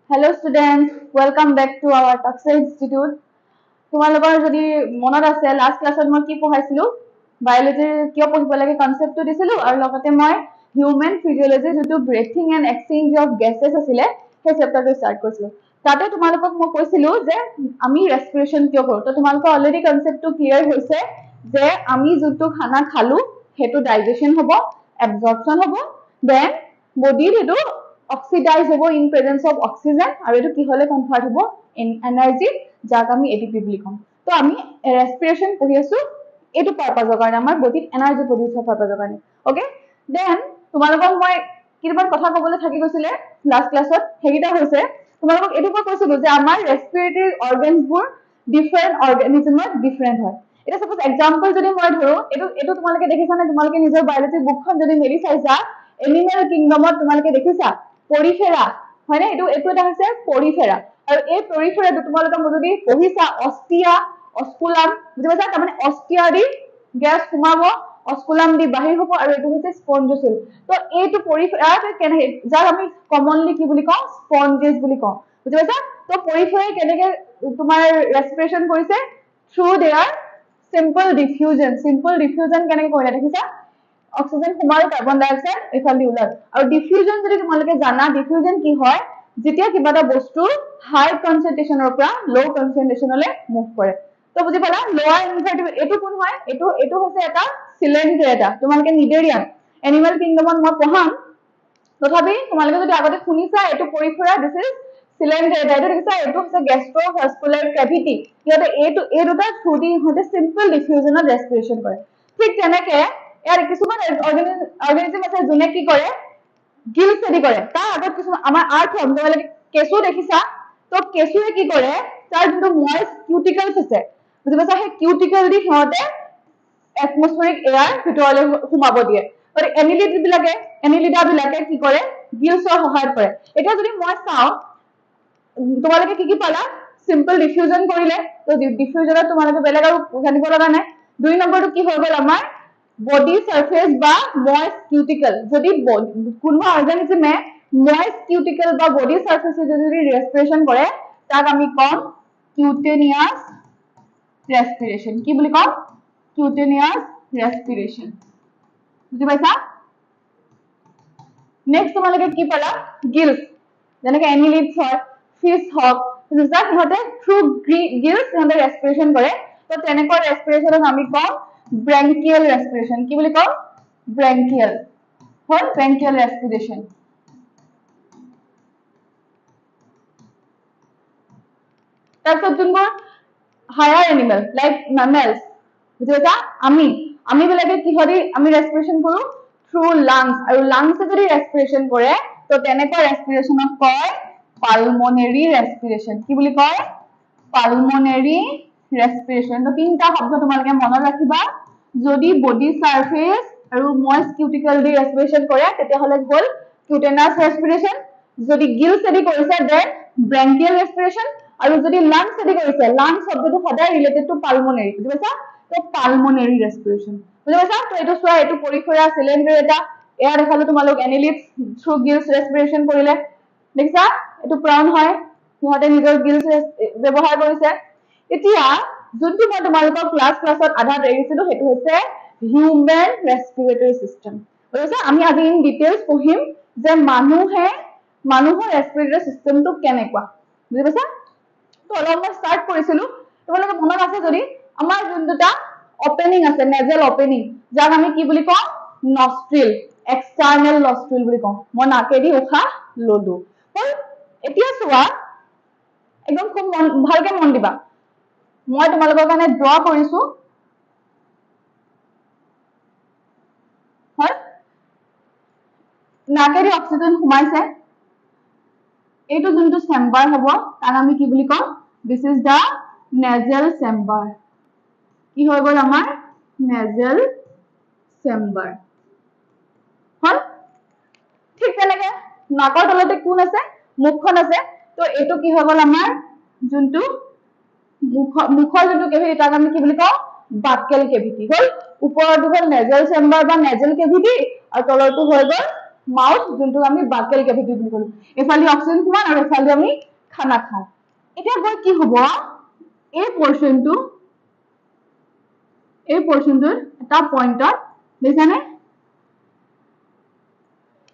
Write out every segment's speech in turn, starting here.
Hello students, welcome back to our Taksha Institute. তোমালোকৰ যদি মনত আছে লাষ্ট ক্লাছত মই কি পঢ়াইছিলো বায়োলজিৰ কিয় পঢ়িব লাগে কনসেপ্টটো দিছিলো আৰু লগতে মই হিউম্যান ফিজিওলজি যেটো breathing and exchange of gases আছিলে সেই চেপ্টাৰটো ষ্টাৰ্ট কৰিছিলো তাতে তোমালোকক মই কৈছিলো যে আমি ৰেসপিৰেশন কিয় কৰো তো তোমালোকৰ অলৰেডি কনসেপ্টটো ক্লিয়াৰ হৈছে যে আমি যেটো খানা খালো হেতু ডাইজেশন হ'ব এবজর্পশন হ'ব দেন বডিৰ হেতু অক্সিডাইজ হ'ব ইন প্ৰেজেন্স অফ অক্সিজেন আৰু এটো কি হলে কনভাৰ্ট হ'ব ইন এনাৰ্জি যাক আমি এটিপি বুলি কম তো আমি ৰেসপিৰেশন পঢ়ি আছো এটো পাৰপাজৰ কাৰণে আমাৰ বডিত এনাৰ্জি প্ৰডিউস হোৱাৰ পাৰপাজৰ কাৰণে ওকে দেন তোমালোকক মই কিমান কথা কবলৈ থাকি গৈছিলে লাষ্ট ক্লাছত হেগিটা হৈছে তোমালোকক এটো মই কৈছিলো যে আমাৰ ৰেসপিৰেটৰি অৰ্গানছবোৰ ডিফাৰেন্ট অৰ্গানিজমত ডিফাৰেন্ট হয় এটা সাপোজ এক্সাম্পল যদি মই ধৰো এটো তোমালোকে দেখিছানে তোমালোকে নিজৰ বায়োলজি বুকখন যদি মেলি চাইছা এনিমেল কিংডমত তোমালোকে দেখিছা পৰিফেৰা হয়নে এটো এটা হৈছে পৰিফেৰা আৰু এই পৰিফেৰাটো তোমালোকে যদি পঢ়িছা অস্টিয়া অস্কুলাম বুজি পাইছা তাৰ মানে অস্টিয়া দি গ্যাস সোমাব অস্কুলাম দি বাহিৰ হ'ব আৰু এটো হৈছে স্পঞ্জোসেল তো এইটো পৰিফেৰা কেনে যাৰ আমি কমনলি কি বুলি কওঁ স্পঞ্জেস বুলি কওঁ বুজি পাইছা তো পৰিফেৰাই কেনেকে তোমাৰ ৰেসপিৰেশন কৰিছে থ্ৰু देयर সিম্পল ডিফিউজন কেনেকে কৰিলা দেখিছা অক্সিজেন সোমাল কাৰ্বন ডাই অক্সাইড এফালি ওলাল আৰু ডিফিউজন যদি তোমালোকে জানা ডিফিউজন কি হয় যেতিয়া কিবা এটা বস্তু হাই কনসেন্ট্ৰেচনৰ পৰা লো কনসেন্ট্ৰেচনলে মুভ কৰে তো বুজি পালা লোৱাৰ ইনভাৰ্টিভ এটো কোন হয় এটো হৈছে এটা সিলিন্ডাৰ এটা তোমালোকে নিডেৰিয়ান এনিমেল কিংডমত মই পঢ়াম তথাপি তোমালোকে যদি আগতে শুনিছা এটো পৰিফেৰা দিস ইজ সিলিন্ডাৰ এটা দেখিছা এটো হৈছে গ্যাস্ট্ৰোভাস্কুলাৰ কেভিটি ইয়াতে এই দুটা থ্ৰুদি হতে সিম্পল ডিফিউজনত ৰেসপিৰেশন কৰে ঠিক তেনেকে यार কিছুমান অৰ্গানিজম আছে যোনে কি কৰে গিল সেদি কৰে তাৰ আগত কিছুমান আমাৰ আৰ্থ তোমালোকে কেঁচু দেখিছা তো কেঁচুৱে কি কৰে তাৰ যোনটো ময়েস্ট কিউটিকলছ আছে বুজি পাইছা সেই কিউটিকল দি হতে এটমস্ফেৰিক এয়াৰ ভিতৰলৈ সোমাব দিয়ে আৰু এনিলিডা বিলাকে কি কৰে গিলছৰ সহায় কৰে এটা যদি মই চাও তোমালোকে কি পালা সিম্পল ডিফিউজন কৰিলে তো ডিফিউজনত তোমালোকে বেলেগ আৰু জানিব লগা নাই দুই নম্বৰটো কি হৈ গল আমাৰ body surface বা moist cuticle যদি কোনো অর্গানিজমে moist cuticle বা body surface যদি respiration করে তাক আমি কম cutaneous respiration কি বুলি কম cutaneous respiration বুজি পাইছা নেক্সট তোমালোকে কি পালা gills যেনেকে annelids হয় fish হক বুজিছা সিহঁতে থ্ৰু gills সিহঁতে respiration কৰে তো তেনেকুৱা respiration আমি কম branchial respiration কি বুলি কম branchial হয় branchial respiration তাৰপিছত যোনবোৰ হায়াৰ এনিমেল লাইক mammals বুজিছা আমি বিলাকে কিহদি আমি ৰেসপিৰেশন কৰো থ্ৰু লাংস আৰু লাংসে যদি ৰেসপিৰেশন কৰে তো তেনেকুৱা ৰেসপিৰেশনক কয় পালমোনাৰী ৰেসপিৰেশন কি বুলি কয় পালমোনাৰী ৰেসপিৰেশন তো তিনটা শব্দ তোমালোকে মনত ৰাখিবা যদি বডি সাৰফেস আৰু ময়েস্ট কিউটিকল দি ৰেসপিৰেশন কৰে তেতিয়া হলে গল কিউটেনাস ৰেসপিৰেশন যদি গিলছ এদি কৰিছে দেন ব্ৰংকিয়াল ৰেসপিৰেশন আৰু যদি লাংস এদি কৰিছে লাংস শব্দটো সদায় ৰিলেটেড টু পালমোনাৰী বুজি পাইছা তো পালমোনাৰী ৰেসপিৰেশন বুজি পাইছা তো এটো সোয়া এটো পৰিফেৰা সিলিন্ডাৰ এটা এয়া দেখালো তোমালোক এনিলিডস থ্ৰু গিলছ ৰেসপিৰেশন কৰিলে দেখিছা এটো প্ৰাউন হয় সিহঁতে নিজৰ গিলছ ব্যৱহাৰ কৰিছে এতিয়া যোনটো মই তোমালোকৰ ক্লাছত আধা দেৰিছিলো হেতু হৈছে হিউম্যান ৰেসপিৰেটৰি সিস্টেম বুজিছা আমি আজি ইন ডিটেইলছ পঢ়িম যে মানুহৰ ৰেসপিৰেটৰি সিস্টেমটো কেনেকুৱা বুজি পাইছা তো অলপ স্টাৰ্ট কৰিছিলো তোমালোকে মনত আছে যদি আমাৰ যোনটা ওপেনিং আছে নেজেল ওপেনিং যাক আমি কি বুলি কওঁ নস্ট্ৰিল এক্সটাৰ্নাল নস্ট্ৰিল বুলি কওঁ মই নাকেদি উশাহ ললো এতিয়া চোৱা একদম খুব ভালকে মন দিবা মই তোমালোকৰ কাৰণে ড্ৰ কৰিছো হয় নাকেদি অক্সিজেন সোমাইছে এইটো যোনটো চেম্বাৰ হ'ব তাক আমি কি বুলি কওঁ this is da nasal chamber কি হৈ গল আমাৰ নেজেল চেম্বাৰ হয় ঠিক তেনেকে নাকৰ তলতে কোন আছে মুখখন আছে তো এইটো কি হৈ গল আমাৰ যোনটো মুখৰ যোনটো কেভিটি তাক আমি কি বুলি কওঁ বাকেল কেভিটি হল ওপৰটো হল নেজেল চেম্বাৰ বা নেজেল কেভিটি আৰু তলৰটো হৈ গল মাউথ যোনটো আমি বাকেল কেভিটি বুলি কলো এফালে অক্সিজেন কিমান আৰু এফালে আমি খানা খাওঁ এটা গৈ কি হ'ব এই পোৰশনটো এটা পইণ্টত দেখানে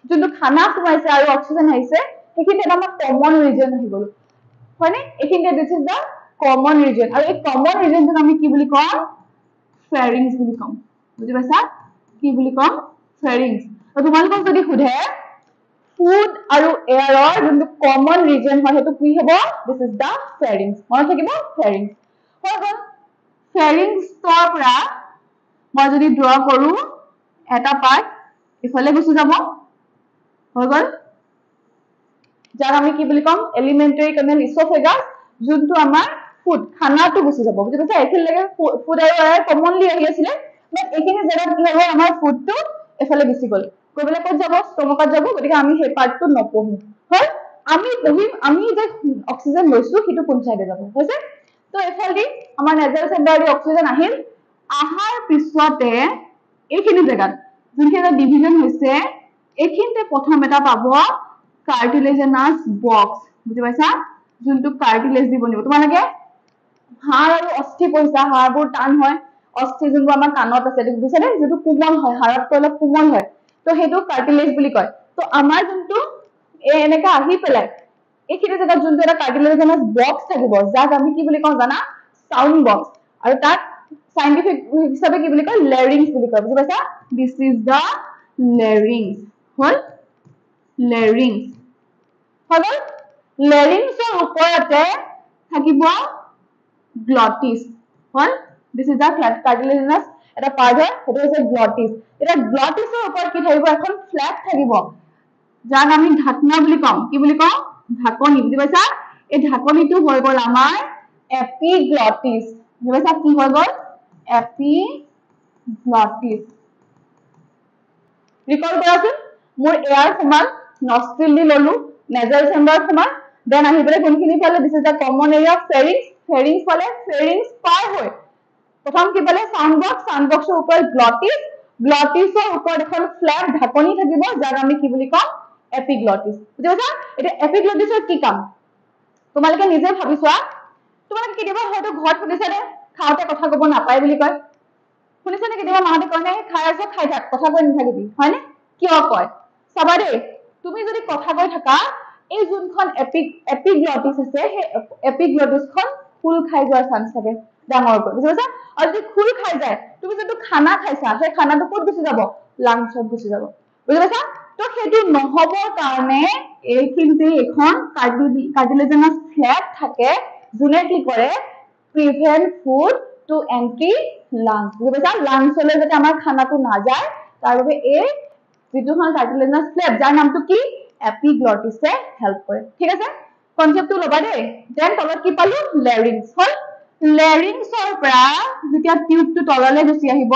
যোনটো খানা সোমাইছে আৰু অক্সিজেন আহিছে সেইখিনি এটা আমাৰ কমন ৰিজন আহি গলো হয়নে এইখিনি this is the common reason আৰু এই কমন ৰিজনটো আমি কি বুলি কম ফেৰিংস বুলি কম বুজি পাইছা কি বুলি কম ফেৰিংস আৰু তোমালোকক যদি সুধে ফুড আৰু এয়াৰৰ যোনটো কমন ৰিজন হয় হেতু কি হ'ব দিস ইজ দা ফেৰিংস মনত থাকিব ফেৰিংস হৈ গল ফেৰিংসৰ পৰা মই যদি ড্ৰ কৰো এটা পাৰ্ট ইফালে গুছি যাব হৈ গল যাক আমি কি বুলি কম এলিমেন্টাৰী কেনেল ইসোফেগাস যোনটো আমাৰ ফুড খানাটো গুছি যাব বুজি পাইছা এখিন লাগে ফুড আৰু এয়াৰ কমনলি আহি আছিল বাট এখিনি জায়গা কি হ'ব আমাৰ ফুডটো এফালে গুছি গল কইবলে ক'ত যাব ষ্টমাকত যাব গতিকে আমি সেই পাৰ্টটো নপঢ়ো হয় আমি পঢ়িম আমি যে অক্সিজেন লৈছো হিটো কোন সাইডে যাব হৈছে তো এফালদি আমাৰ নেজাল চেম্বাৰদি অক্সিজেন আহিল আহাৰ পিছতে এইখিনি জায়গা যোনখিনি ডিভিজন হৈছে এইখিনতে প্ৰথম এটা পাব কাৰ্টিলেজনাস বক্স বুজি পাইছা যোনটো কাৰ্টিলেজ দি বনিব তোমালোকে হাড় আৰু অস্থি পইছা হাড়বোৰ টান হয় অস্থি যোনটো আমাৰ কাণত আছে দেখি বুজিছানে যোনটো কোমল হয় হাড়ত অলপ কোমল হয় তো হেতু কাৰ্টিলেজ বুলি কয় তো আমাৰ যোনটো এনেকা আহি পেলাই এইখিনি জায়গা যোনটো এটা কাৰ্টিলেজনাস বক্স থাকিব যাক আমি কি বুলি কওঁ জানা সাউন্ড বক্স আৰু তাক সাইন্টিফিক হিচাপে কি বুলি কয় লেৰিংস বুলি কয় বুজি পাইছা দিস ইজ দা লেৰিংস হল লেৰিংস হল লেৰিংসৰ ওপৰতে থাকিব গ্লটিস হল দিস ইজ দা কাৰ্টিলেজনাস এটা পাৰ্ট হয় হেতু হৈছে গ্লটিস এটা গ্লটিসৰ ওপৰত কি থাকিব এখন ফ্ল্যাপ থাকিব যাক আমি ঢাকনা বুলি কম কি বুলি কম ঢাকনি বুজি পাইছা এই ঢাকনিটো হৈ গল আমাৰ এপিগ্লটিস বুজি পাইছা কি হৈ গল এপিগ্লটিস ৰিকল কৰাচোন মোৰ এয়াৰ সমান নস্ট্ৰিল দি ললো নেজাল চেম্বাৰ সমান দেন আহি পেলাই কোনখিনি পালে this is the common area pharynx পালে ফেৰিংস পাৰ হৈ প্ৰথম কি পালে সাউন্ড বক্সৰ ওপৰত গ্লটিসৰ ওপৰত এখন ফ্ল্যাপ ঢাকনি থাকিব যাক আমি কি বুলি কম এপিগ্লটিস বুজি পাইছা এটা এপিগ্লটিসৰ কি কাম তোমালোকে নিজে ভাবি চোৱা তোমালোকে কেতিয়াবা হয়তো ঘৰত শুনিছানে খাওঁতে কথা কব নাপায় বুলি কয় শুনিছানে কেতিয়াবা মাহঁতে কয় নাই খাই আছে খাই থাক কথা কৈ নাথাকিবি হয়নে কিয় কয় চাবা দেই তুমি যদি কথা কৈ থাকা এই যোনখন এপিগ্লটিস আছে সেই এপিগ্লটিসখন ফুল খাই যোৱাৰ চান্স থাকে ডাঙৰ কৈ বুজি পাইছা আৰু যদি ফুল খাই যায় তুমি যেটো খানা খাইছা সেই খানাটো ক'ত গুছি যাব লাংছত গুছি যাব বুজি পাইছা তো হেতু নহবৰ কাৰণে এইখিনতে এখন কাৰ্টিলেজনাস ফ্ল্যাপ থাকে যোনে কি কৰে prevent food to entry lungs বুজি পাইছা লাংছলৈ যাতে আমাৰ খানাটো না যায় তাৰ বাবে এই যিটোখন কাৰ্টিলেজনাস ফ্ল্যাপ যাৰ নামটো কি এপিগ্লটিসে হেল্প কৰে ঠিক আছে কনসেপ্টটো লবা দেই দেন তলত কি পালো লেৰিংস হল লেৰিংসৰ পৰা যেতিয়া টিউবটো তললৈ গুছি আহিব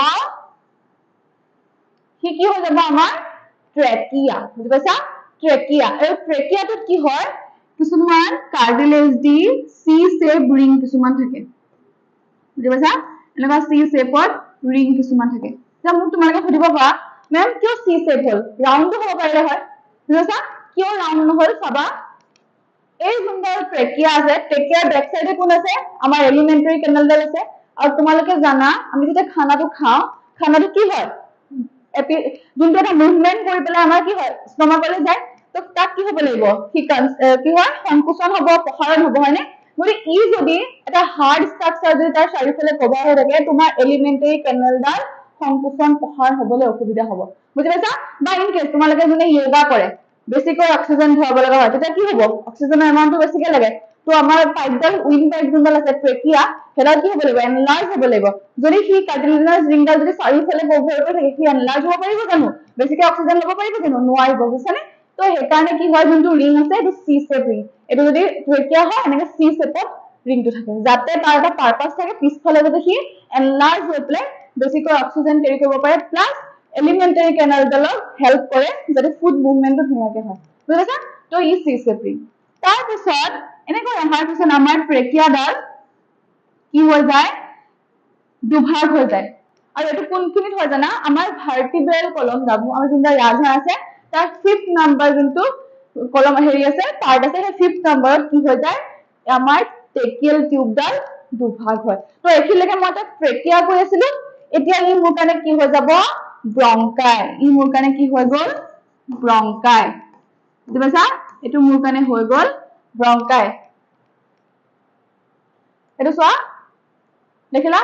কি হৈ যাব আমাৰ ট্ৰেকিয়া বুজি পাইছা ট্ৰেকিয়া এই ট্ৰেকিয়াটো কি হয় কিছুমান কাৰ্টিলেজ দি সি শেপ ৰিং কিছুমান থাকে বুজি পাইছা এনেকা সি শেপত ৰিং কিছুমান থাকে যা মোক তোমালোকে সুধিব পাৰা মেম কিয় সি শেপ হল ৰাউন্ড হ'ব পাৰিলে হয় বুজি পাইছা কিয় ৰাউন্ড নহল চাবা এই যোনটো ট্ৰেকিয়া আছে ট্ৰেকিয়াৰ বেক সাইডে কোন আছে আমাৰ এলিমেন্টাৰী কেনেলডাল আছে আৰু তোমালোকে জানা আমি যেতিয়া খানাটো খাওঁ খানাটো কি হয় যোনটো এটা মুভমেন্ট কৰি পেলাই আমাৰ কি হয় ষ্টমাকলৈ যায় তো তাক কি হ'ব লাগিব কি হয় সংকোচন হ'ব প্ৰসাৰণ হ'ব হয়নে মানে ই যদি এটা হাৰ্ড ষ্ট্ৰাকচাৰ যদি তাৰ চাৰিওফালে কভাৰ হৈ থাকে তোমাৰ এলিমেন্টাৰী কেনেলডাল সংকোচন প্ৰসাৰণ হ'বলৈ অসুবিধা হ'ব বুজি পাইছা বা ইন কেছ তোমালোকে যোনে যোগা কৰে বেছিকৈ অক্সিজেন ধৰাব লগা হয় তেতিয়া কি হ'ব অক্সিজেনৰ এমাউন্টটো বেছিকৈ লাগে তো আমাৰ পাইপডাল উইন পাইপ যোনডাল আছে ট্ৰেকিয়া হেডাল কি হ'ব লাগিব এনলাৰ্জ হ'ব লাগিব যদি সি কাৰ্টিলেজনাস ৰিংডাল যদি চাৰিওফালে কভাৰ কৰি থাকে সি এনলাৰ্জ হ'ব পাৰিব জানো বেছিকৈ অক্সিজেন ল'ব পাৰিব জানো নোৱাৰিব বুজিছানে তো সেইকাৰণে কি হয় যোনটো ৰিং আছে এইটো সি শেপ ৰিং এইটো যদি ট্ৰেকিয়া হয় এনেকৈ সি শেপত ৰিংটো থাকে যাতে তাৰ এটা পাৰপাস থাকে পিছফালে যাতে সি এনলাৰ্জ হৈ পেলাই বেছিকৈ অক্সিজেন কেৰি কৰিব পাৰে প্লাস এলিমেন্টাৰী কেনেলডালক হেল্প কৰে যাতে ফুড মুভমেন্টটো ধুনীয়াকৈ হয় বুজিছা তো ই সি শেপ ৰিং তাৰ পিছত এনেকৈ অহাৰ পিছত আমাৰ ট্ৰেকিয়াডাল কি হৈ যায় দুভাগ হৈ যায় আৰু এটো কোনখিনিত হয় জানা আমাৰ ভাৰ্টিব্ৰেল কলম আমাৰ যোনটা ৰাজহাড় আছে তাৰ 5th নাম্বাৰ যোনটো কলম হেৰি আছে পাৰ্ট আছে সেই 5th নাম্বাৰত কি হৈ যায় আমাৰ ট্ৰেকিয়েল টিউবডাল দুভাগ হয় তো এখিলৈকে মই তাক ট্ৰেকিয়া কৈ আছিলো এতিয়া ই মোৰ কাৰণে কি হৈ যাব ব্ৰংকাই ই মোৰ কাৰণে কি হৈ গল ব্ৰংকাই বুজি পাইছা এটো মোৰ কাৰণে হৈ গল ব্ৰংকাই এটো চোৱা দেখিলা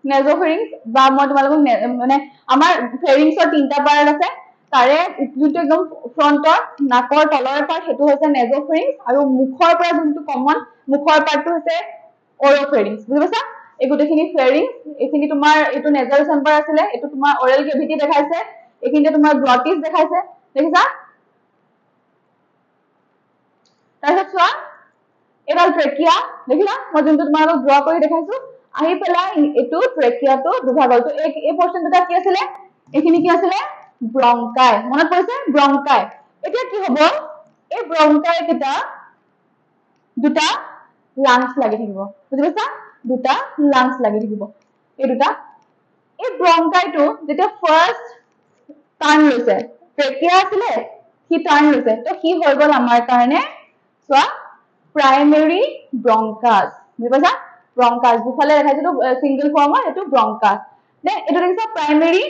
নেজোফেৰিংস বা মই তোমালোকক মানে আমাৰ ফেৰিংসৰ তিনটা পাৰ্ট আছে তাৰে যোনটো একদম ফ্ৰন্টৰ নাকৰ তলৰ পাৰ্ট হেতু হৈছে নেজোফেৰিংস আৰু মুখৰ পৰা যোনটো কমন মুখৰ পাৰ্টটো হৈছে অৰোফেৰিংস বুজি পাইছা এই গোটেইখিনি ফেৰিংস এইখিনি তোমাৰ এটো নেজল চেম্বাৰ আছিলে এটো তোমাৰ অৰেল কেভিটি দেখাইছে এইখিনিতে তোমাৰ গ্লটিস দেখাইছে দেখিছা তাৰপিছত চোৱা এডাল ট্ৰেকিয়া দেখিলা মই যোনটো তোমালোকক ড্ৰ কৰি দেখাইছো আহি পেলাই এটো ট্ৰেকিয়াটো দুভাগ হ'ল তো এই পোৰশনটা কি আছিলে এইখিনি কি আছিলে ব্ৰংকাই মনত পৰিছে ব্ৰংকাই এতিয়া কি হ'ব এই ব্ৰংকাই কিটা দুটা লাংস লাগি থাকিব বুজি পাইছা দুটা লাংস লাগি থাকিব এই দুটা এই ব্ৰংকাইটো যেতিয়া ফাৰ্স্ট টাৰ্ন লৈছে ট্ৰেকিয়া আছিলে কি টাৰ্ন লৈছে তো কি হৈ গল আমাৰ কাৰণে চোৱা প্ৰাইমেৰী ব্ৰংকাস বুজি পাইছা ব্ৰংকাস দুফালে দেখাইছো সিঙ্গেল ফৰ্মৰ এটো ব্ৰংকাস দেন এটো দেখিছা প্ৰাইমেৰী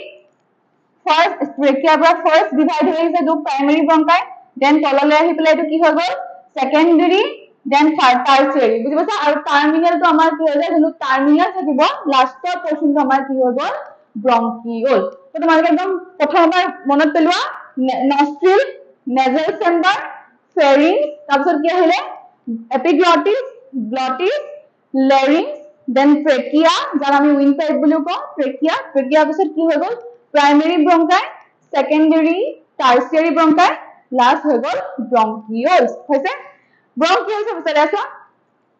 ফাৰ্স্ট ট্ৰেকিয়া পৰা ফাৰ্স্ট ডিভাইড হৈ গৈছে जो प्राइमरी ब्रंकाई देन তললৈ আহি পেলাই এটো কি হৈ গল সেকেন্ডাৰী দেন থাৰ্ড টাৰ্চিয়াৰী বুজি পাইছা আৰু টাৰ্মিনাল তো আমাৰ কি হৈ যায় যোনটো টাৰ্মিনাল থাকিব লাষ্টৰ পোৰশনটো আমাৰ কি হৈ গল ব্ৰংকিউল তো তোমালোকে একদম প্ৰথমবাৰ মনত পেলোৱা নস্ট্ৰিল নেজল চেম্বাৰ ফেৰিংস তাৰপিছত কি আহিলে এপিগ্লটিস গ্লটিস লেৰিংস দেন ট্ৰেকিয়া যাক আমি উইণ্ডপাইপ বুলিও কওঁ ট্ৰেকিয়া ট্ৰেকিয়াৰ পিছত কি হৈ গল प्राइमरी ब्रंकाई सेकेंडरी टार्सियरी ब्रंकाई लास्ट হৈ গল ব্রংকিউলস হৈছে ব্রংকিউলস বিচাৰি আছো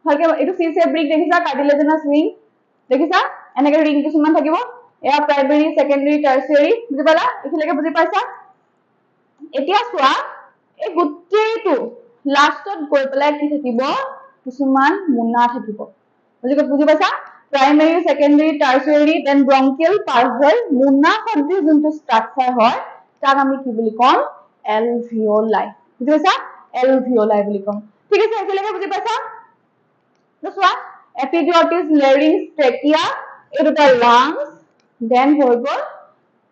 ভালকে এটো সি শেপ ব্ৰিক দেখিছা কাৰ্টিলেজনাস ৰিং দেখিছা এনেকে ৰিং কিছুমান থাকিব এয়া প্ৰাইমাৰী সেকেন্ডাৰী টাৰ্চিয়াৰী বুজি পালা এখিলৈকে বুজি পাইছা এতিয়া চোৱা এই গুটেটো লাষ্টত গৈ পেলাই কি থাকিব কিছুমান মুনা থাকিব বুজি পাইছা प्राइमरी सेकेंडरी टार्सियरी देन ब्रंकियल पार्सल मुना सदृश যোনটো স্ট্রাকচার হয় তাক আমি কি বুলি কম এলভিওলাই বুজি পাইছা এলভিওলাই বুলি কম ঠিক আছে একেলগে বুজি পাইছা তো চোৱা এপিগ্লটিস লেৰিংস ট্ৰেকিয়া এই দুটা লাংস দেন হৈ গল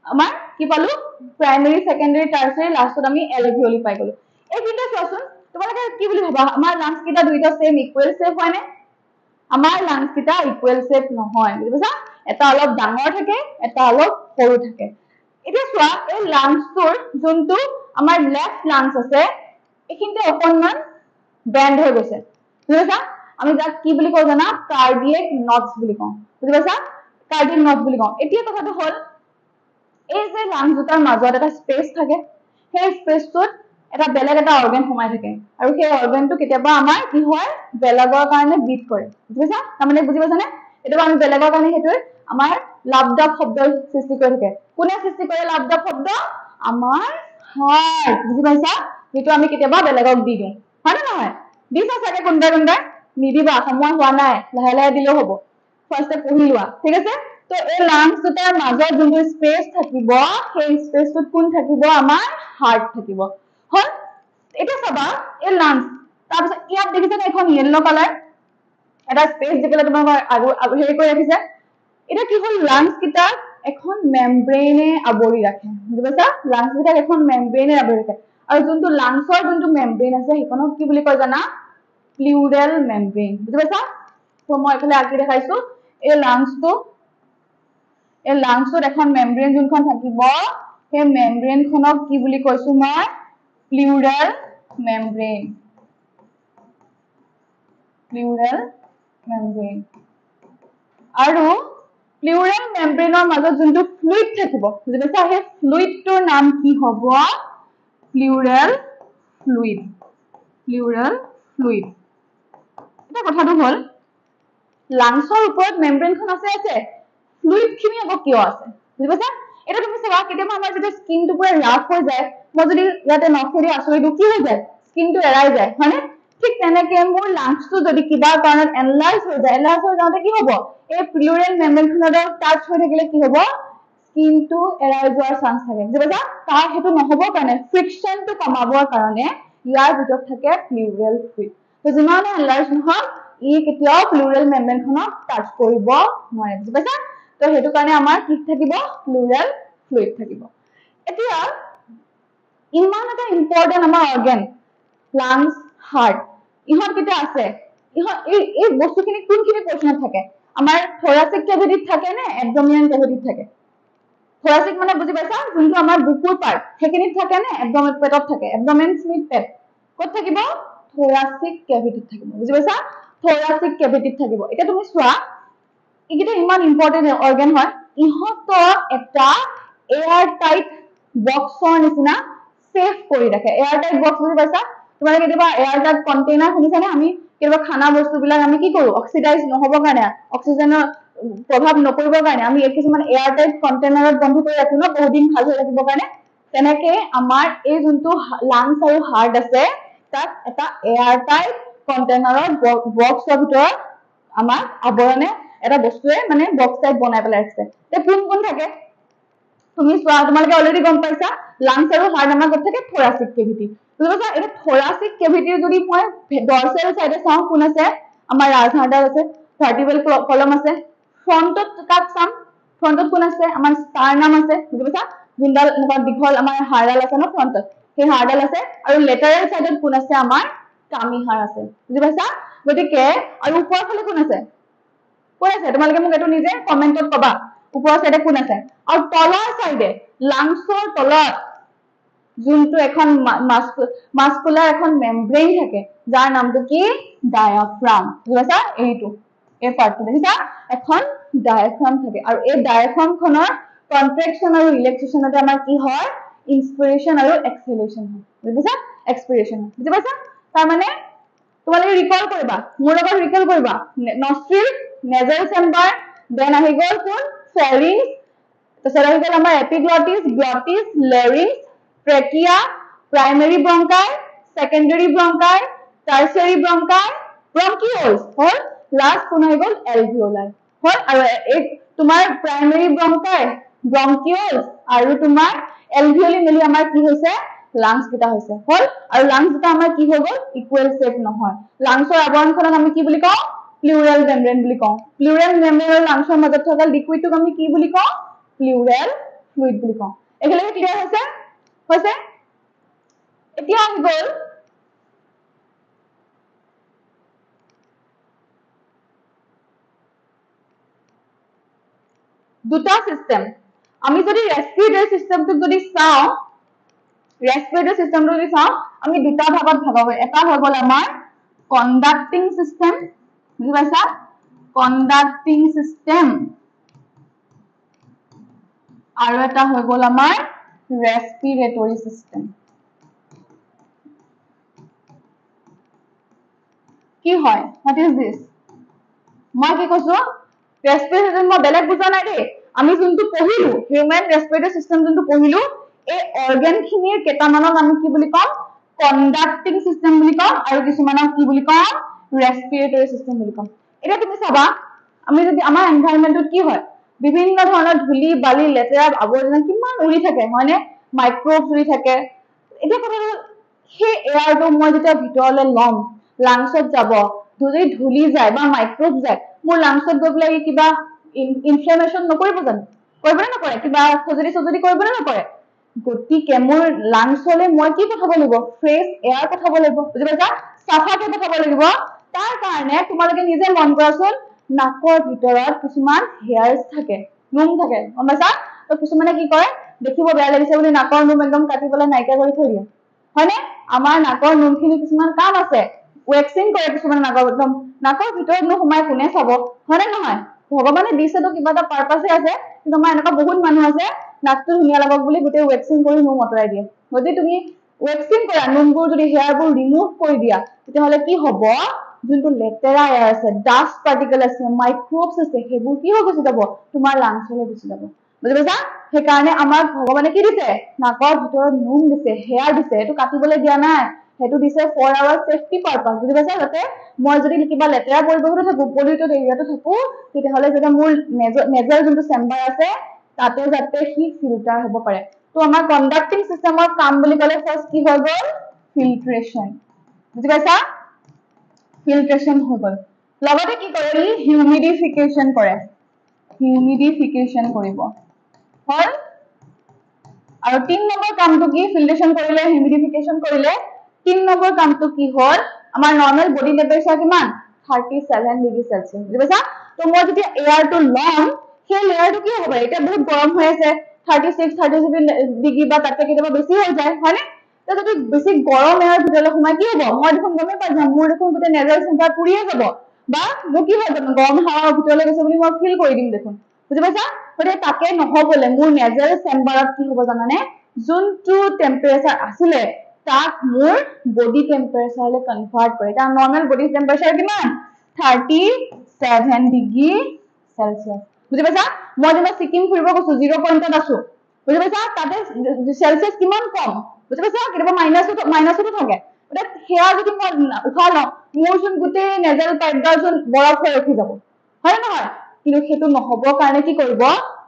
আমাৰ কি পালো প্ৰাইমাৰী সেকেন্ডাৰী টাৰ্চিয়াৰী লাষ্টত আমি এলভিওলি পাই গলো এই কিটা চোৱাচোন তোমালোকে কি বুলি ভাবা আমাৰ লাংস কিটা দুইটা সেম ইকুৱেল শেপ হয় নে আমাৰ লাংস কিটা ইকুৱেল শেপ নহয় বুজি পাইছা এটা অলপ ডাঙৰ থাকে এটা অলপ সৰু থাকে এতিয়া চোৱা এই লাংসটোৰ যোনটো আমাৰ লেফট লাংস আছে এখিনতে অকনমান বেন্ড হৈ গৈছে বুজি পাইছা আমি যাক কি বুলি কওঁ জানা কাৰ্ডিয়েক নটস বুলি কওঁ বুজি পাইছা কাৰ্ডিয়েক নটস বুলি কওঁ এতিয়া কথাটো হল এই যে লাংস দুটাৰ মাজত এটা স্পেস থাকে সেই স্পেসটোত এটা বেলেগ এটা অৰ্গান সোমাই থাকে আৰু সেই অৰ্গানটো কেতিয়াবা আমাৰ কি হয় বেলেগৰ কাৰণে বিট কৰে বুজিছা তাৰমানে বুজি পাইছানে এটো আমি বেলেগৰ কাৰণে হেতু আমাৰ লাভদাব শব্দৰ সৃষ্টি কৰি থাকে কোনে সৃষ্টি কৰে লাভদাব শব্দ আমাৰ হাৰ্ট বুজি পাইছা যেটো আমি কেতিয়াবা বেলেগক দি দিও হয় না নহয় দিছা চাগে কোনবা নিদিবা সময় হোৱা নাই লাহে লাহে দিলেও হ'ব ফাৰ্স্টে পঢ়ি লোৱা ঠিক আছে তো এই লাংস দুটাৰ মাজত যোনটো স্পেস থাকিব সেই স্পেসটোত কোন থাকিব আমাৰ হাৰ্ট থাকিব হল এটা চাবা এই লাংস তাৰপিছত ইয়াত দেখিছা এখন ইয়েলো কালাৰ এটা স্পেস দিবলৈ তোমাক আগু হেৰি কৰি ৰাখিছে এটা কি হল লাংস কিটা এখন মেমব্ৰেনে আবৰি ৰাখে বুজি পাইছা লাংস কিটা এখন মেমব্ৰেনে আবৰি ৰাখে আৰু যোনটো লাংসৰ যোনটো মেমব্ৰেন আছে হেকনক কি বুলি কয় জানা প্লুৰেল মেমব্ৰেন বুজি পাইছা তো মই এফালে আঁকি দেখাইছো এই লাংসত এখন মেমব্ৰেন যোনখন থাকিব সেই মেমব্ৰেন খনক কি বুলি কৈছো মই প্লুৰেল মেমব্ৰেন আৰু প্লুৰেল মেমব্ৰেনৰ মাজত যোনটো ফ্লুইড থাকিব বুজি পাইছা সেই ফ্লুইডটোৰ নাম কি হ'ব প্লুৰেল ফ্লুইড এটা কথাটো হল লাংসৰ ওপৰত মেমব্ৰেনখন আছে ফ্লুইড খিনি আকৌ কিয় আছে বুজি পাইছা এটা তুমি চাবা কেতিয়াবা আমাৰ যেতিয়া স্কিনটো পুৰা ৰাফ হৈ যায় মই যদি ইয়াতে নখেদি আছৰি দিও কি হৈ যায় স্কিনটো এৰাই যায় হয়নে ঠিক তেনেকে মোৰ লাংসটো যদি কিবা কাৰণত এনলাৰ্জ হৈ যাওঁতে কি হ'ব এই প্লুৰেল মেমব্ৰেনখনৰ টাচ হৈ থাকিলে কি হ'ব স্কিনটো এৰাই যোৱাৰ চান্স থাকে বুজি পাইছা তাৰ হেতু নহবৰ কাৰণে ফ্ৰিকশনটো কমাবৰ কাৰণে ইয়াৰ ভিতৰত থাকে প্লুৰেল ফ্লুইড তো যিমানে এলাৰ্জ নহওক ই কেতিয়াও প্লুৰেল মেমব্ৰেনখনক টাচ কৰিব নোৱাৰে বুজি পাইছা তো হেতু কাৰণে আমাৰ কি থাকিব প্লুৰেল ফ্লুইড থাকিব এতিয়া ইমান এটা ইম্পৰ্টেন্ট আমাৰ অৰ্গান লাংস হাৰ্ট ইহত কেটা আছে ইহত এই বস্তুখিনি কোনখিনি পজিশনত থাকে আমাৰ থোৰাসিক কেভিটিত থাকে নে এবডোমিনাল কেভিটিত থাকে থোৰাসিক মানে বুজি পাইছা যোনটো আমাৰ বুকুৰ পাৰ্ট হেকিনিত থাকে নে এবডোমিন পেটত থাকে এবডোমিন স্মিথ পেট কত থাকিব থোৰাসিক কেভিটিত থাকিব বুজি পাইছা থোৰাসিক কেভিটিত থাকিব এটা তুমি চোৱা ইকিটা ইমান ইম্পৰ্টেন্ট অৰ্গান হয় ইহতৰ এটা এয়াৰ টাইট বক্সৰ নিচিনা সেফ কৰি ৰাখে এয়াৰ টাইট বক্স বুজি পাইছা তোমালোকে কেতিয়াবা এয়াৰ টাইট কন্টেইনাৰ শুনিছানে আমি কেতিয়াবা খানা বস্তুবিলাক আমি কি কৰো অক্সিডাইজ নহবৰ কাৰণে অক্সিজেনৰ প্ৰভাৱ নপৰিবৰ কাৰণে আমি কিছুমান এয়াৰ টাইট কন্টেইনাৰত বন্ধ কৰি ৰাখো ন বহুত দিন ভাল হৈ থাকিবৰ কাৰণে তেনেকে আমাৰ এই যোনটো লাংস আৰু হাৰ্ট আছে তাত এটা এয়াৰ টাইট কন্টেইনাৰত বক্সৰ ভিতৰত আমাৰ আবৰণে এটা বস্তুৱে মানে বক্স টাইপ বনাই পেলাই ৰাখিছে তে কোন থাকে তুমি চোৱা তোমালোকে অলৰেডি গম পাইছা লাংস আৰু হাৰ্ট আমাৰ ক'ত থাকে থোৰাসিক কেভিটি বুজি পাইছা এটা থোৰাসিক কেভিটিৰ যদি মই ডৰ্সেল সাইডে চাওঁ কোন আছে আমাৰ ৰাজহাড়ডাল আছে ভাৰ্টিব্ৰেল কলম আছে ফ্ৰন্টত কাক চাম ফ্ৰন্টত কোন আছে আমাৰ ষ্টাৰনাম আছে বুজি পাইছা যোনডাল এনেকুৱা দীঘল আমাৰ হাড়ডাল আছে ন ফ্ৰন্টত সেই হাড়ডাল আছে আৰু লেটাৰেল সাইডত কোন আছে আমাৰ কামি হাড় আছে বুজি পাইছা গতিকে আৰু ওপৰৰ ফালে কোন আছে তোমালোকে মোক এটো নিজে কমেন্টত কবা ওপৰৰ সাইডে কোন আছে আৰু তলৰ সাইডে লাংসৰ তলত যোনটো এখন মাস্কুলাৰ এখন মেমব্ৰেন থাকে যাৰ নামটো কি ডায়াফ্ৰাম বুজিছা এইটো এই পাৰ্টটো দেখিছা এখন ডায়াফ্ৰাম থাকে আৰু এই ডায়াফ্ৰামখনৰ কন্ট্ৰেকশন আৰু ৰিলেক্সেশনতে আমাৰ কি হয় ইনস্পিৰেশন আৰু এক্সহেলেশন হয় বুজিছা এক্সপিৰেশন বুজি পাইছা তাৰ মানে তোমালোকে ৰিকল কৰিবা মোৰ লগত ৰিকল কৰিবা নস্ট্ৰিল নেজেল চেম্বাৰ দেন আহি গ'ল কোন ফেৰিংছ তাৰপিছত আহি গ'ল আমাৰ epiglottis glottis larynx trachea primary bronchi secondary bronchi tertiary bronchi bronchioles হল লাষ্ট কোন আহি গ'ল এলভিওলাই হল আৰু এই তোমাৰ প্ৰাইমেৰী ব্ৰংকাই ব্ৰংকিউলছ আৰু তোমাৰ এলভিওলি মিলি আমাৰ কি হৈছে লাংস কিটা হৈছে হল আৰু লাংস কিটা আমাৰ কি হৈ গ'ল ইকুৱেল শেপ নহয় লাংসৰ আবৰণখনক আমি কি বুলি কওঁ প্লুৰেল মেমব্ৰেন বুলি কওঁ প্লুৰেল মেমব্ৰেন আৰু লাংসৰ মাজত থকা লিকুইডটোক আমি কি বুলি কওঁ প্লুৰেল ফ্লুইড বুলি কওঁ একেলগে ক্লিয়াৰ হৈছে এতিয়া আহি গ'ল দুটা সিস্টেম আমি যদি ৰেসপিৰেটৰি সিস্টেমটো যদি চাওঁ ৰেসপিৰেটৰি সিস্টেমটো যদি চাওঁ আমি দুটা ভাগত ভাগ হয় এটা হৈ গ'ল আমাৰ কন্ডাক্টিং সিস্টেম বুজি পাইছা কন্ডাক্টিং সিস্টেম আৰু এটা হৈ গ'ল আমাৰ ৰেসপিৰেটৰি সিস্টেম কি হয় what is this মই কি কৈছো ৰেসপিৰেটৰি মই বেলেগ বুজা নাই দেই আমি যোনটো পঢ়িলো হিউম্যান ৰেসপিৰেটৰি সিস্টেম যোনটো পঢ়িলো এই অৰ্গান খিনিৰ কেটামানক আমি কি বুলি কওঁ কন্ডাক্টিং সিস্টেম বুলি কওঁ আৰু কিছুমানক কি বুলি কওঁ ৰেসপিৰেটৰি সিস্টেম বুলি কওঁ এটা তুমি চাবা আমি যদি আমাৰ এনভায়ৰনমেন্টত কি হয় বিভিন্ন ধৰণৰ ধূলি বালি লেতেৰা আৱৰ্জনা কিমান উৰি থাকে হয়নে মাইক্ৰোবছ উৰি থাকে এটা কথা সেই এয়াৰটো মই যেতিয়া ভিতৰলৈ লম লাংসত যাব যদি ধূলি যায় বা মাইক্ৰোব যায় মোৰ লাংসত গৈ পেলাই কিবা ইনফ্লেমেশন নকৰিব জানো কৰিব নে নকৰে কিবা খজুলি কৰিব নে নকৰে গতিকে মোৰ লাংসলে মই কি পঠাব লাগিব ফ্ৰেছ এয়াৰ পঠাব লাগিব বুজি পাইছা সাফাকে পঠাব লাগিব তাৰ কাৰণে তোমালোকে নিজে মন কৰাচোন নাকৰ ভিতৰত কিছুমান হেয়াৰছ থাকে নোম থাকে গম পাইছা তো কিছুমানে কি কৰে দেখিব বেয়া লাগিছে বুলি নাকৰ নোম একদম কাটি পেলাই নাইকিয়া কৰি থৈ দিয়ে হয়নে আমাৰ নাকৰ নোমখিনি কিছুমান কাম আছে ওয়েক্সিং কৰে কিছুমান নাকৰ ভিতৰত নো সোমাই কোনে চাব হয়নে নহয় ভগৱানে দিছেতো কিবা এটা পাৰপাসে আছে কিন্তু আমাৰ এনেকুৱা বহুত মানুহ আছে নাকটো ধুনীয়া লাগক বুলি গোটেই ওয়েক্সিং কৰি নোম অতৰাই দিয়ে যদি তুমি ওয়েক্সিং কৰা নোমবোৰ যদি হেয়াৰবোৰ ৰিমুভ কৰি দিয়া তেতিয়াহ'লে কি হ'ব যোনটো লেতেৰা এয়াৰ আছে ডাস্ট পাৰ্টিকল আছে মাইক্ৰোবছ আছে সেইবোৰ কি হৈ গুচি যাব তোমাৰ লাংসলৈ গুচি যাব বুজি পাইছা সেইকাৰণে আমাক ভগৱানে কি দিছে নাকৰ ভিতৰত নোম দিছে হেয়াৰ দিছে এইটো কাটিবলৈ দিয়া নাই হেতু দিছে ফৰ আৱাৰ সেফটি পাৰপাস বুজি পাইছা যাতে মই যদি কিবা লেতেৰা পৰিবেশত থাকো পলিউটেড এৰিয়াটো থাকো তেতিয়াহ'লে যাতে মোৰ নেজৰ যোনটো চেম্বাৰ আছে তাতে যাতে হি ফিল্টাৰ হ'ব পাৰে তো আমাৰ কন্ডাক্টিং সিস্টেমৰ কাম বুলি ক'লে ফাৰ্স্ট কি হৈ গ'ল ফিল্ট্ৰেশন বুজি পাইছা ফিল্ট্ৰেশন হৈ গ'ল লগতে কি কৰে ই হিউমিডিফিকেশন কৰে হিউমিডিফিকেশন কৰিব হল আৰু 3 নম্বৰ কামটো কি ফিল্ট্ৰেশন কৰিলে হিউমিডিফিকেশন কৰিলে 3 নম্বৰ কামটো কি হ'ল আমাৰ নৰমাল বডি টেম্পাৰেচাৰ কিমান 37 ডিগ্ৰী সেলসিয়াস বুজি পাইছা তো মই যেতিয়া এয়াৰটো লম সেই লেয়াৰটো কি হ'ব এটা বহুত গৰম হৈ আছে 36 37 ডিগ্ৰী বা তাতকৈ কেতিয়াবা বেছি হৈ যায় হয়নে তো যদি বেছি গৰম এয়াৰ ভিতৰলৈ সোমাই কি হ'ব মই দেখোন গমে পাই যাম মোৰ দেখোন গোটেই নেজাল চেম্পাৰ পুৰিয়ে যাব বা মোৰ কি হ'ব গৰম হাৱা ভিতৰলৈ গৈছে বুলি মই ফিল কৰি দিম দেখোন বুজি পাইছা গতিকে তাকে নহ'বলে মোৰ নেজাল চেম্বাৰত কি হ'ব জানানে যোনটো টেম্পাৰেচাৰ আছিলে তাক মোৰ বডি টেম্পাৰেচাৰলৈ কনভাৰ্ট কৰে এটা নৰ্মেল বডি টেম্পাৰেচাৰ কিমান 37 ডিগ্ৰী সেলসিয়াস বুজি পাইছা মই যেনিবা সিকিম ফুৰিব গৈছো 0 পইণ্টত আছো বুজি পাইছা তাতে সেলসিয়াস কিমান কম বুজি পাইছা কেতিয়াবা মাইনাসতো থাকে এটা হেয়া যদি মই উঠা লওঁ মোৰ যোন গোটেই নেজাল পাইপডাল যোন বৰফ হৈ ৰখি যাব হয় নহয় কিন্তু সেইটো নহ'ব কাৰণে কি কৰিব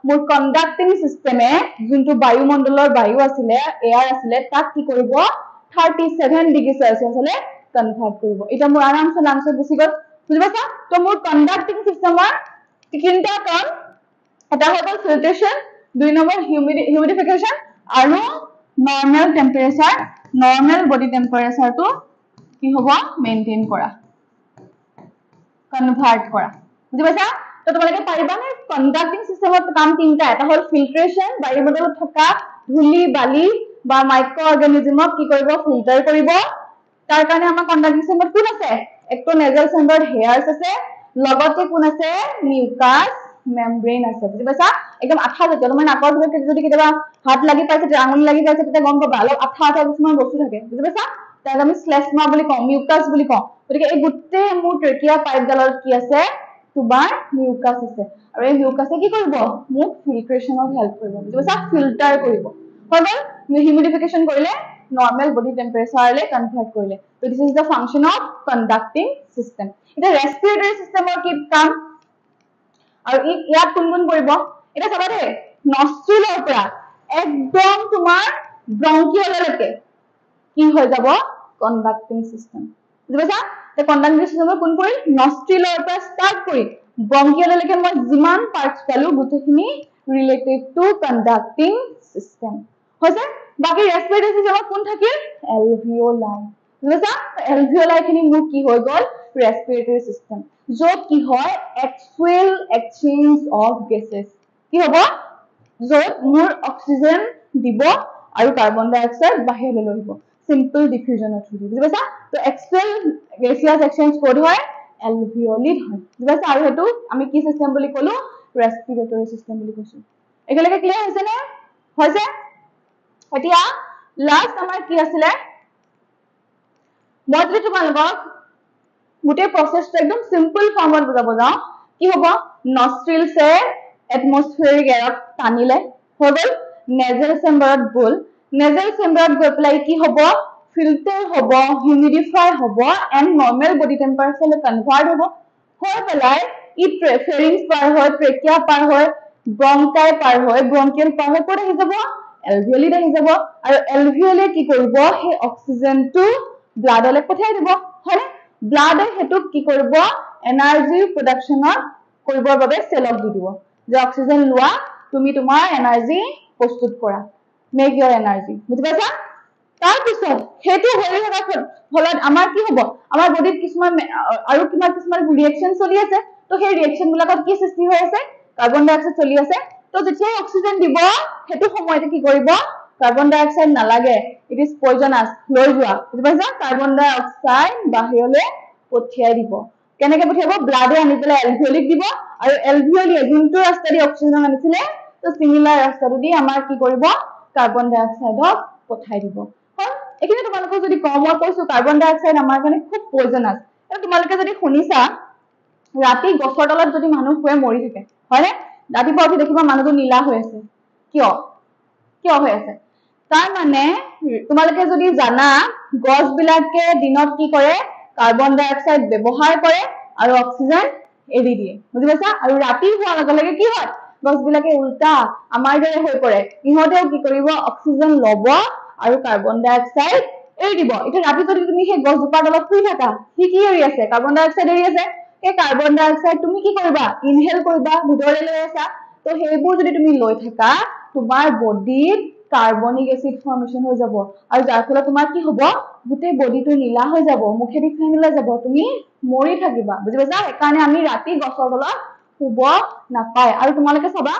মোৰ কন্ডাক্টিং সিস্টেমে যোনটো বায়ুমণ্ডলৰ বায়ু আছিলে এয়াৰ আছিলে তাক কি কৰিব 37 ডিগ্ৰী সেলসিয়াসলৈ কনভাৰ্ট কৰিব এটা মোৰ আৰামছে লাংছত গুচি গ'ল বুজি পাইছা তো মোৰ কন্ডাক্টিং সিস্টেমৰ তিনটা কাম এটা হৈ গ'ল ফিল্ট্ৰেশন 2 নম্বৰ হিউমিডিফিকেশন আৰু নৰ্মেল টেম্পাৰেচাৰ নৰ্মেল বডি টেম্পাৰেচাৰটো কি হ'ব মেইনটেইন কৰা কনভাৰ্ট কৰা বুজি পাইছা তো তোমালোকে পাৰিবানে কন্ডাক্টিং সিস্টেমৰ কাম তিনটা এটা হ'ল ফিল্ট্ৰেশন বায়ুমণ্ডলত থকা ধূলি বালি বা মাইক্ৰো অৰ্গানিজমক কি কৰিব ফিল্টাৰ কৰিব তাৰ কাৰণে আমাৰ কন্ডাক্টিং সিস্টেমত কোন আছে একটো নেজাল চেম্বাৰত হেয়াৰছ আছে লগতে কোন আছে মিউকাস মেমব্ৰেন আছে বুজি পাইছা একদম আঠা জাতীয় মানে নাকৰ ভিতৰত যদি কেতিয়াবা হাত লাগি পাইছে আঙুলি লাগি পাইছে তেতিয়া গম পাবা অলপ আঠা আঠা কিছুমান বস্তু থাকে বুজি পাইছা তাক আমি শ্লেষ্মা বুলি কওঁ মিউকাস বুলি কওঁ গতিকে এই গোটেই মোৰ ট্ৰেকিয়া পাইপডালত কি আছে তোমাৰ মিউকাস আছে আৰু এই মিউকাসে কি কৰিব মোক ফিল্ট্ৰেশনত হেল্প কৰিব বুজি পাইছা ফিল্টাৰ কৰিব হৈ গ'ল হিউমিডিফিকেশন কৰিলে নৰ্মেল বডি টেম্পাৰেচাৰলৈ কনভাৰ্ট কৰিলে তো this is the function of conducting system এটা ৰেসপিৰেটৰি সিস্টেমৰ কি কাম আৰু ইয়াত কোন কোন পৰিব এটা চাবা দেই নষ্ট্ৰিলৰ পৰা একদম তোমাৰ ব্ৰংকিয়ললৈকে কি হৈ যাব কন্ডাক্টিং সিস্টেম বুজি পাইছা তে কন্ডাক্টিং সিস্টেমৰ কোন পৰিল নষ্ট্ৰিলৰ পৰা ষ্টাৰ্ট কৰি ব্ৰংকিয়ললৈকে মই যিমান পাৰ্টছ পালো গোটেইখিনি ৰিলেটেড টু কন্ডাক্টিং সিস্টেম হৈছে বাকি ৰেসপিৰেটৰি সিস্টেমত কোন থাকিল এলভিওলাই বুজিছা এলভিওলাই খিনি মোৰ কি হৈ গ'ল ৰেসপিৰেটৰি সিস্টেম য'ত কি হয় এক্সুৱেল এক্সচেঞ্জ অফ গেছেছ কি হ'ব য'ত মোৰ অক্সিজেন দিব আৰু কাৰ্বন ডাই অক্সাইড বাহিৰলৈ লৈ আহিব সিম্পল ডিফিউজনৰ থ্ৰু বুজি পাইছা তো এক্সুৱেল গেছিয়াছ এক্সচেঞ্জ ক'ত হয় এলভিওলিত হয় বুজি পাইছা আৰু হেতু আমি কি সিস্টেম বুলি ক'লো ৰেসপিৰেটৰি সিস্টেম বুলি কৈছো একেলগে ক্লিয়াৰ হৈছে নে হৈছে এতিয়া লাষ্ট আমাৰ কি আছিলে মই যদি তোমালোকক গোটেই প্ৰসেসটো একদম সিম্পল ফৰ্মত বুজাব যাওঁ কি হ'ব নস্ট্ৰিলছে এটমস্ফিয়াৰিক এয়াৰক টানিলে হৈ গ'ল নেজেল চেম্বাৰত গ'ল নেজেল চেম্বাৰত গৈ পেলাই কি হ'ব ফিল্টাৰ হ'ব হিউমিডিফাই হ'ব এণ্ড নৰ্মেল বডি টেম্পাৰেচাৰলৈ কনভাৰ্ট হ'ব হৈ পেলাই ই ফেৰিংছ পাৰ হয় ট্ৰেকিয়া পাৰ হয় ব্ৰংকাই পাৰ হয় ব্ৰংকিয়েল পাৰ হয় ক'ত আহি যাব এলভিওলিত আহি যাব আৰু এলভিওলে কি কৰিব সেই অক্সিজেনটো ব্লাডলৈ পঠাই দিব হয়নে ব্লাডে হেতুক কি কৰিব এনাৰ্জি প্ৰডাকচনত কৰিবৰ বাবে সেলক দি দিব যে অক্সিজেন লোৱা তুমি তোমাৰ এনাৰ্জি প্ৰস্তুত কৰা মেক ইয়োৰ এনাৰ্জি বুজি পাইছা তাৰ পিছত হেতু হৈ থকা ফলত আমাৰ কি হ'ব আমাৰ বডিত কিছুমান আৰু কিছুমান ৰিএকচন চলি আছে তো সেই ৰিএকচন বিলাকত কি সৃষ্টি হৈ আছে কাৰ্বন ডাই অক্সাইড চলি আছে তো যেতিয়া অক্সিজেন দিব হেতু সময়তে কি কৰিব কাৰ্বন ডাই অক্সাইড নালাগে ইট ইজ পয়জনাস লৈ যোৱা বুজি পাইছা কাৰ্বন ডাই অক্সাইড বাহিৰলৈ পঠিয়াই দিব কেনেকৈ পঠিয়াব ব্লাডে আনি পেলাই এলভিওলিক দিব আৰু এলভিওলিয়ে যোনটো ৰাস্তা দি অক্সিজেন আনিছিলে তো সিমিলাৰ ৰাস্তাটো দি আমাৰ কি কৰিব কাৰ্বন ডাই অক্সাইডক পঠাই দিব হয় এখিনি তোমালোকক যদি কম মই কৈছো কাৰ্বন ডাই অক্সাইড আমাৰ কাৰণে খুব পয়জনাস আৰু তোমালোকে যদি শুনিছা ৰাতি গছৰ তলত যদি মানুহ শুৱে মৰি থাকে হয়নে ৰাতিপুৱা উঠি দেখিবা মানুহটো নীলা হৈ আছে কিয় কিয় হৈ আছে তাৰ মানে তোমালোকে যদি জানা গছ বিলাকে দিনত কি কৰে কাৰ্বন ডাই অক্সাইড ব্যৱহাৰ কৰে আৰু অক্সিজেন এৰি দিয়ে বুজি পাইছা আৰু ৰাতি হোৱাৰ লগে লগে কি হয় গছবিলাকে উল্টা আমাৰ দৰে হৈ পৰে ইহঁতেও কি কৰিব অক্সিজেন ল'ব আৰু কাৰ্বন ডাই অক্সাইড এৰি দিব এতিয়া ৰাতি যদি তুমি সেই গছজোপাৰ তলত শুই থাকা সি কি এৰি আছে কাৰ্বন ডাই অক্সাইড এৰি আছে এই কাৰ্বন ডাই অক্সাইড তুমি কি কৰিবা ইনহেল কৰিবা ভিতৰলৈ লৈ আছা তো সেইবোৰ যদি তুমি লৈ থাকা তোমাৰ বডিত কাৰ্বনিক এসিড ফৰ্মেশন হৈ যাব আৰু যাৰ ফলত তোমাৰ কি হ'ব গোটেই বডিটো নীলা হৈ যাব মুখেদি ফেন ওলাই যাব তুমি মৰি থাকিবা বুজি পাইছা সেইকাৰণে আমি ৰাতি গছৰ তলত শুব নাপায় আৰু তোমালোকে চাবা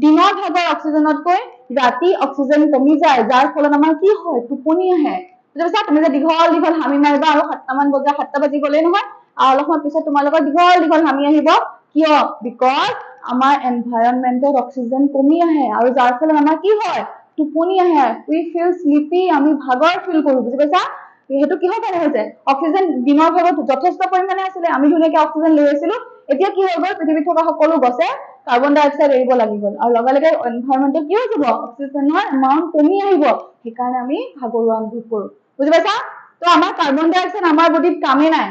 দিনৰ ভাগৰ অক্সিজেনতকৈ ৰাতি অক্সিজেন কমি যায় যাৰ ফলত আমাৰ কি হয় টোপনি আহে বুজি পাইছা তুমি যে দীঘল দীঘল হামি মাৰিবা আৰু 7টা মান বজা 7টা বাজি গ'লেই নহয় আৰু অলপ সময় পিছত তোমালোকৰ দীঘল দীঘল হামি আহিব কিয় বিকজ আমাৰ এনভাইৰনমেন্টত অক্সিজেন কমি আহে আৰু যাৰ ফলত আমাৰ কি হয় টোপনি আহে উই ফিল স্লিপি আমি ভাগৰ ফিল কৰো বুজি পাইছা সেইটো কিহৰ কাৰণে হৈছে অক্সিজেন দিনৰ ভাগত যথেষ্ট পৰিমাণে আছিলে আমি ধুনীয়াকে অক্সিজেন লৈ আছিলো এতিয়া কি হৈ গ'ল পৃথিৱীত থকা সকলো গছে কাৰ্বন ডাই অক্সাইড এৰিব লাগি গ'ল আৰু লগে লগে এনভাইৰনমেন্টত কি হৈ যাব অক্সিজেনৰ এমাউন্ট কমি আহিব সেইকাৰণে আমি ভাগৰুৱা অনুভৱ কৰো বুজি পাইছা তো আমাৰ কাৰ্বন ডাই অক্সাইড আমাৰ বডিত কামে নাই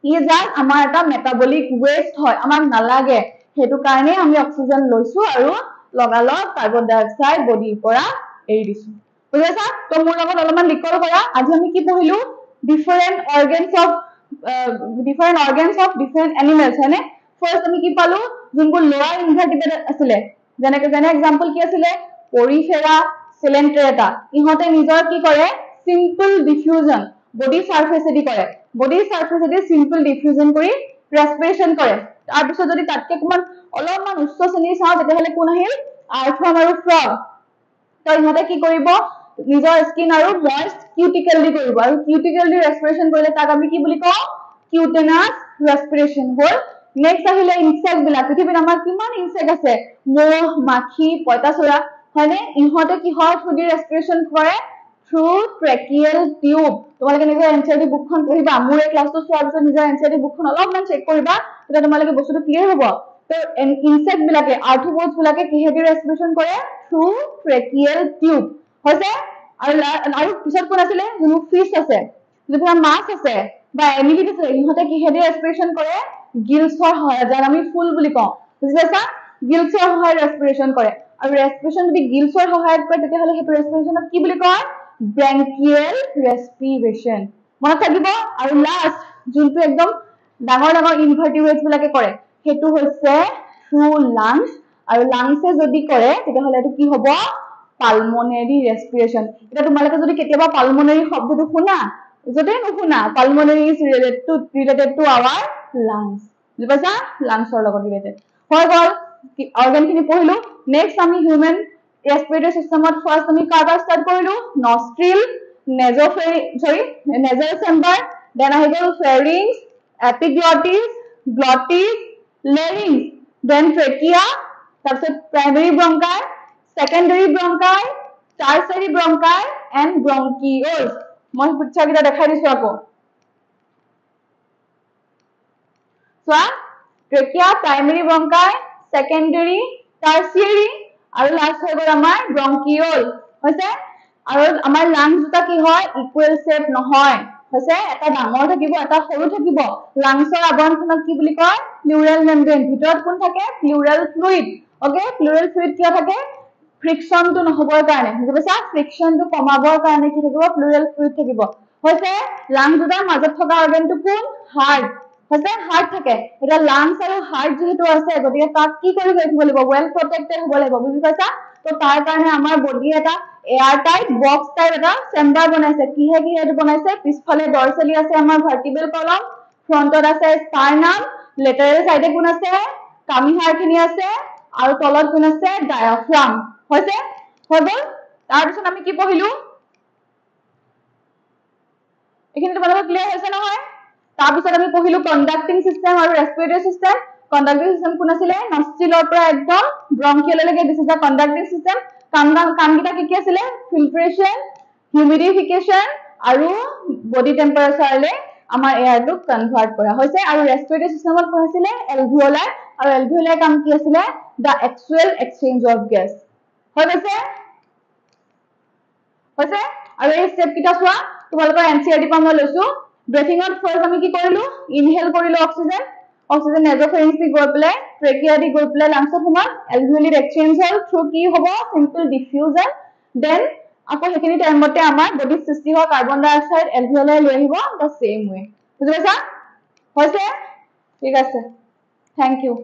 ই জাস্ট আমাৰ এটা মেটাবলিক ওয়েষ্ট হয় আমাক নালাগে সেইটো কাৰণে আমি অক্সিজেন লৈছো আৰু লগালগ কাৰ্বন ডাই অক্সাইড বডিৰ পৰা এৰি দিছো বুজি পাইছা তো মোৰ লগত অলপমান লিকল কৰা আজি আমি কি পঢ়িলো ডিফাৰেন্ট অৰ্গানছ অফ ডিফাৰেন্ট এনিমেলছ হয়নে ফাৰ্ষ্ট আমি কি পালো যোনবোৰ লোৱাৰ ইনভাৰ্টিব্ৰেট আছিলে যেনে এক্সাম্পল কি আছিলে পৰিফেৰা সিলেন্ট্ৰেটা ইহঁতে নিজৰ কি কৰে সিম্পল ডিফিউজন বডি সাৰফেসেদি কৰে বডি সাৰফেসেদি সিম্পল ডিফিউজন কৰি ৰেসপিৰেশন কৰে তাৰ পিছত যদি তাতকে কিমান অলপমান উচ্চ শ্ৰেণীৰ চাও তেতিয়াহলে কোন আহিল আৰ্থৱৰ্ম আৰু ফ্ৰগ তো ইহঁতে কি কৰিব নিজৰ স্কিন আৰু ময়েষ্ট কিউটিকেল দি কৰিব আৰু কিউটিকেল দি ৰেসপিৰেশন কৰিলে তাক আমি কি বুলি কওঁ কিউটেনাছ ৰেসপিৰেশন হল নেক্সট আহিলে ইনসেক্ট বিলাক পৃথিৱীত আমাৰ কিমান ইনসেক্ট আছে মহ মাখি পইতাচোৰা হয়নে ইহঁতে কি হয় থ্ৰু দি ৰেসপিৰেশন কৰে থ্ৰু ট্ৰেকিয়েল টিউব তোমালোকে নিজৰ এনচিআৰটি বুকখন পঢ়িবা মোৰ এই ক্লাছটো চোৱাৰ পিছত নিজৰ এনচিআৰটি বুকখন অলপমান চেক কৰিবা তেতিয়া তোমালোকে বস্তুটো ক্লিয়াৰ হ'ব তো ইনসেক্ট বিলাকে আৰ্থ্ৰোপডছ বিলাকে কিহেদি ৰেসপিৰেশন কৰে থ্ৰু ট্ৰেকিয়েল টিউব হৈছে আৰু পিছত কোন আছিলে যোনবোৰ ফিছ আছে যোনবোৰ মাছ আছে বা এনিমিড আছে ইহঁতে কিহেদি ৰেসপিৰেশন কৰে গিলছৰ সহায়ত যাক আমি ফুল বুলি কওঁ বুজি পাইছা গিলছৰ সহায়ত ৰেসপিৰেশন কৰে আৰু ৰেসপিৰেশন যদি গিলছৰ সহায়ত কৰে তেতিয়াহলে সেইটো ৰেসপিৰেশনক কি বুলি কয় ব্ৰংকিয়েল ৰেসপিৰেশন মনত থাকিব আৰু লাষ্ট যোনটো একদম ডাঙৰ ডাঙৰ ইনভাৰ্টিব্ৰেটছ বিলাকে কৰে সেইটো হৈছে থ্ৰু লাংছ আৰু লাংছে যদি কৰে তেতিয়াহলে এইটো কি হ'ব পালমোনাৰী ৰেসপিৰেশন এটা তোমালোকে যদি কেতিয়াবা পালমোনাৰী শব্দটো শুনা যদি নুশুনা pulmonary is related to our lungs বুজি পাইছা লাংছৰ লগত ৰিলেটেড হৈ গ'ল অৰ্গান খিনি পঢ়িলো নেক্সট আমি হিউমেন ৰেসপিৰেটৰী সিস্টেমত ফাৰ্স্ট আমি কাৰ্বা স্টাৰ্ট কৰিলো নস্ট্ৰিল নেজল চেম্বাৰ দেন আহি গ'ল pharynx epiglottis glottis larynx then trachea তাৰপিছত primary bronchi secondary bronchi tertiary bronchi and bronchioles মই পিকচাৰকেইটা দেখাই দিছো আকৌ চোৱা trachea primary bronchi secondary tertiary আৰু লাষ্ট হৈ গ'ল আমাৰ ব্ৰংকিঅল হৈছে আৰু আমাৰ লাংছ দুটা কি হয় ইকুৱেল শেপ নহয় হৈছে এটা ডাঙৰ থাকিব এটা সৰু থাকিব লাংছৰ আৱৰণখনক কি বুলি কয় প্লুৰেল মেমব্ৰেন ভিতৰত কোন থাকে plural fluid okay plural fluid কিয় থাকে ফ্ৰিকশনটো নহবৰ কাৰণে বুজি পাইছা ফ্ৰিকশনটো কমাবৰ কাৰণে কি থাকিব প্লুৰেল ফ্লুইড থাকিব হৈছে লাংছ দুটাৰ মাজত থকা অৰ্গানটো কোন হাৰ্ট হৈছে হাৰ্ট থাকে এটা লাংছ আৰু হাৰ্ট যেহেতু আছে গতিকে তাক কি কৰি ৰাখিব লাগিব ওয়েল প্ৰটেক্টেড হ'ব লাগিব বুজি পাইছা তো তাৰ কাৰণে আমাৰ বডি এটা এয়াৰ টাইট বক্স টাইপ এটা চেম্বাৰ বনাইছে কিহে কিহে বনাইছে পিছফালে ডৰ্চেলি আছে আমাৰ ভাৰ্টিব্ৰেল কলম ফ্ৰন্টত আছে স্টাৰ্নাম লেটাৰেল সাইডে কোন আছে কামিহাৰখিনি আছে আৰু তলত কোন আছে ডায়াফ্ৰাম হৈছে হ'ব তাৰ পিছত আমি কি পঢ়িলো এখিনি তোমালোকৰ ক্লিয়াৰ হৈছে নহয় তাৰ পিছত আমি পঢ়িলো কন্ডাক্টিং সিস্টেম আৰু ৰেসপিৰেটৰী সিস্টেম কন্ডাক্টিং সিস্টেম কোন আছিলে নস্ট্ৰিলৰ পৰা একদম ব্ৰংকিয়ললৈকে this is the conducting system কামগিটা কি আছিলে ফিল্ট্ৰেশন হিউমিডিফিকেশন আৰু বডি টেম্পাৰেচাৰলে আমাৰ এয়াৰটো কনভাৰ্ট কৰা হৈছে আৰু ৰেসপিৰেটৰী সিস্টেমত কোন আছিলে এলভিওলাই আৰু এলভিওলাই কাম কি আছিলে দা এক্সুৱেল এক্সচেঞ্জ অফ গেছ হৈছে আৰু এই স্টেপ কিটা চোৱা তোমালোকৰ এনচিআৰটি পৰা মই লৈছো ব্ৰেথিঙত ফাৰ্স্ট আমি কি কৰিলো ইনহেল কৰিলো অক্সিজেন অক্সিজেন নেজোফেৰিংছ দি গৈ পেলাই ট্ৰেকিয়া দি গৈ পেলাই লাংছত সোমাল এলভিঅলিত এক্সচেঞ্জ হ'ল থ্ৰু কি হ'ব সিম্পল ডিফিউজন দেন আকৌ সেইখিনি টাইমতে আমাৰ বডিত সৃষ্টি হোৱা কাৰ্বন ডাই অক্সাইড এলভিঅলাই লৈ আহিব দ্য সেম ৱে বুজি পাইছা হৈছে ঠিক আছে থ্যাংক ইউ